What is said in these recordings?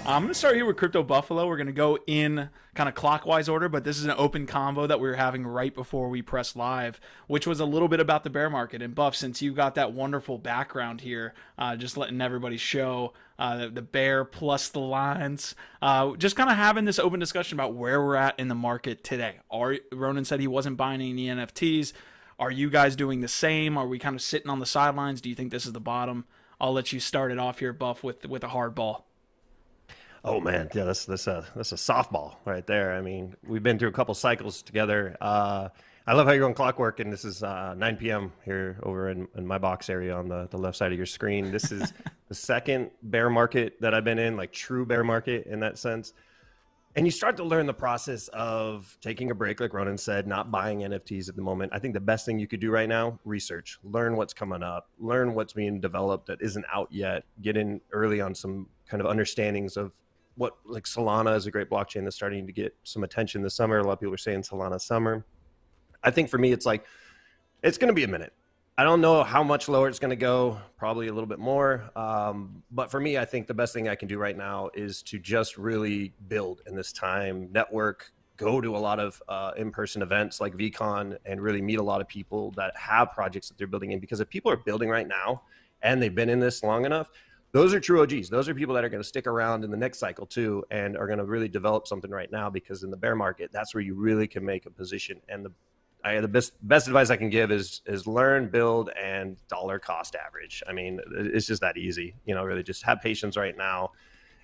I'm going to start here with Crypto Buffalo. We're going to go in kind of clockwise order, but this is an open convo that we were having right before we pressed live, which was a little bit about the bear market. And Buff, since you got that wonderful background here, just letting everybody show the bear plus the lines, just kind of having this open discussion about where we're at in the market today. Ronan said he wasn't buying any NFTs. Are you guys doing the same? Are we kind of sitting on the sidelines? Do you think this is the bottom? I'll let you start it off here, Buff, with a hard ball. Oh man, yeah, that's a softball right there. I mean, we've been through a couple cycles together. I love how you're on clockwork, and this is 9 p.m. here over in my box area on the left side of your screen. This is the second bear market that I've been in, like true bear market in that sense. And you start to learn the process of taking a break, like Ronan said, not buying NFTs at the moment. I think the best thing you could do right now, research, learn what's coming up, learn what's being developed that isn't out yet, get in early on some kind of understandings of what, like Solana is a great blockchain that's starting to get some attention this summer. A lot of people are saying Solana summer. I think for me, it's like, it's going to be a minute. I don't know how much lower it's going to go, probably a little bit more. But for me, I think the best thing I can do right now is to just really build in this time, network, go to a lot of in-person events like VeeCon and really meet a lot of people that have projects that they're building in. Because if people are building right now and they've been in this long enough, those are true OGs. Those are people that are going to stick around in the next cycle too, and are going to really develop something right now, because in the bear market, that's where you really can make a position. And the best advice I can give is learn, build, and dollar cost average. I mean, it's just that easy, really just have patience right now.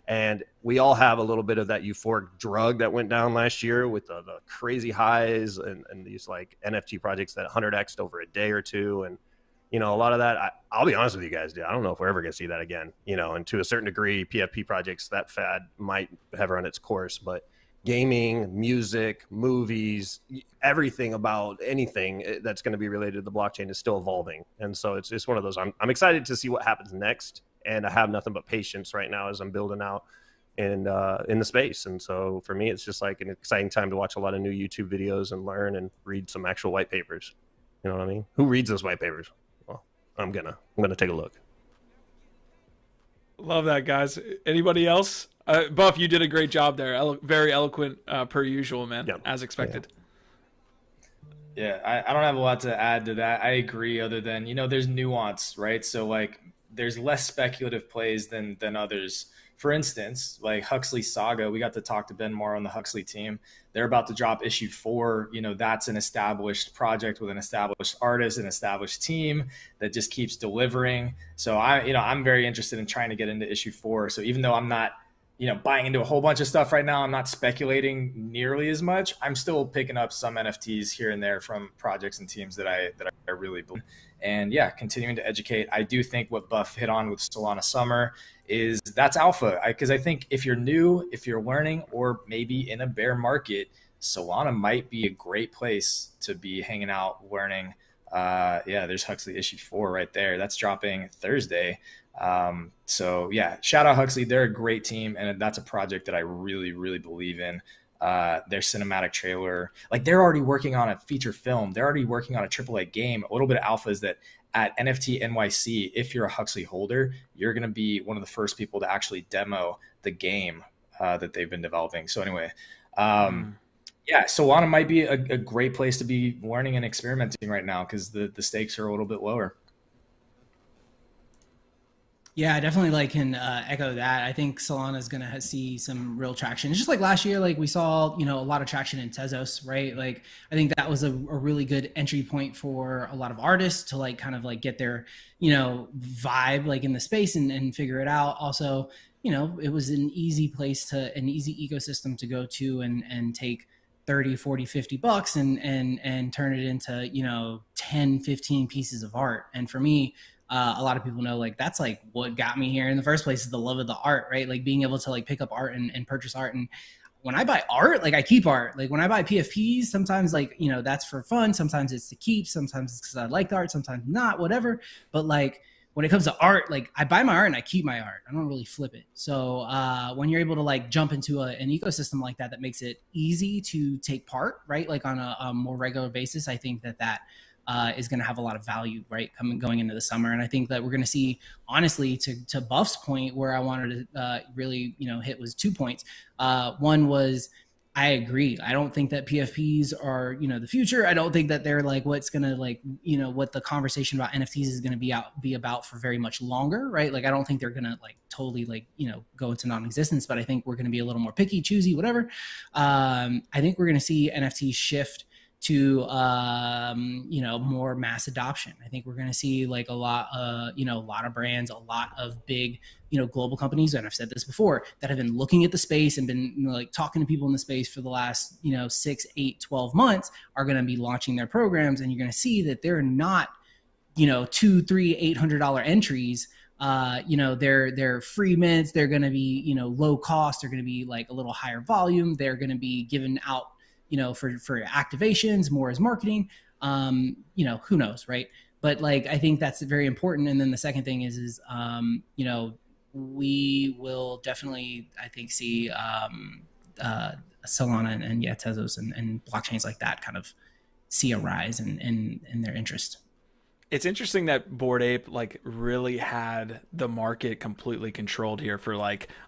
And we all have a little bit of that euphoric drug that went down last year with the crazy highs and these like NFT projects that 100x'd over a day or two. And, a lot of that, I'll be honest with you guys, dude, I don't know if we're ever going to see that again, and to a certain degree, PFP projects, that fad might have run its course, but gaming, music, movies, everything about anything that's going to be related to the blockchain is still evolving. And so it's one of those, I'm excited to see what happens next. And I have nothing but patience right now as I'm building out in the space. And so for me, it's just like an exciting time to watch a lot of new YouTube videos and learn and read some actual white papers. You know what I mean? Who reads those white papers? Well, I'm gonna take a look. Love that, guys. Anybody else? Buff, you did a great job there. Very eloquent, per usual, man, Yep. as expected. Yeah, I don't have a lot to add to that. I agree, other than, there's nuance, right? So like there's less speculative plays than others. For instance, like Huxley Saga, we got to talk to Ben Moore on the Huxley team. They're about to drop issue 4. That's an established project with an established artist, an established team that just keeps delivering. So I'm very interested in trying to get into issue 4. So even though I'm not, buying into a whole bunch of stuff right now, I'm not speculating nearly as much. I'm still picking up some NFTs here and there from projects and teams that I really believe. And yeah, continuing to educate. I do think what Buff hit on with Solana Summer is that's alpha. Because I think if you're new, if you're learning, or maybe in a bear market, Solana might be a great place to be hanging out, learning. There's Huxley issue 4 right there. That's dropping Thursday. So yeah, shout out Huxley. They're a great team, and that's a project that I really, really believe in. Their cinematic trailer, like they're already working on a feature film. They're already working on a AAA game. A little bit of alpha is that at NFT NYC, if you're a Huxley holder, you're going to be one of the first people to actually demo the game that they've been developing. So anyway, yeah, Solana might be a great place to be learning and experimenting right now, because the stakes are a little bit lower. Yeah, I definitely can echo that. I think Solana is going to see some real traction. It's just like last year, like we saw, a lot of traction in Tezos, right? Like I think that was a really good entry point for a lot of artists to kind of get their, vibe in the space and figure it out. Also, it was an easy ecosystem to go to and take 30, 40, 50 bucks and turn it into, 10, 15 pieces of art. And for me, a lot of people know that's what got me here in the first place, is the love of the art, right? Like being able to pick up art and purchase art. And when I buy art, I keep art. Like when I buy PFPs, sometimes that's for fun. Sometimes it's to keep, sometimes it's because I like the art, sometimes not, whatever. But when it comes to art, I buy my art and I keep my art. I don't really flip it. So when you're able to jump into an ecosystem like that makes it easy to take part, right? On a more regular basis, I think that is going to have a lot of value, right, going into the summer. And I think that we're going to see, honestly, to Buff's point, where I wanted to really, hit was 2 points. One was, I agree. I don't think that PFPs are, the future. I don't think that they're like what's going to what the conversation about NFTs is going to be about for very much longer, right? Like, I don't think they're going to totally go into non-existence, but I think we're going to be a little more picky, choosy, whatever. I think we're going to see NFTs shift to more mass adoption. I think we're going to see a lot of brands, a lot of big global companies, and I've said this before, that have been looking at the space and been talking to people in the space for the last 6, 8, 12 months are going to be launching their programs, and you're going to see that they're not $200, $300, $800 entries. They're free mints. They're going to be low cost. They're going to be a little higher volume. They're going to be given out for activations, more as marketing, who knows, right? But I think that's very important. And then the second thing is we will definitely, I think, see Solana and Tezos and blockchains like that kind of see a rise in their interest. It's interesting that Bored Ape really had the market completely controlled here for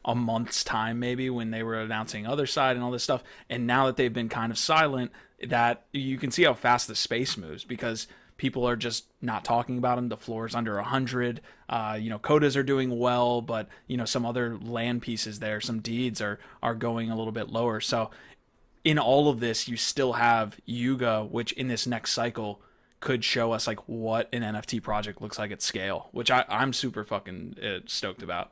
a month's time, maybe, when they were announcing other side and all this stuff. And now that they've been kind of silent, that you can see how fast the space moves, because people are just not talking about them. The floor is under 100. Codas are doing well, but some other land pieces there, some deeds are going a little bit lower. So in all of this, you still have Yuga, which in this next cycle could show us what an NFT project looks like at scale, which I'm super fucking stoked about.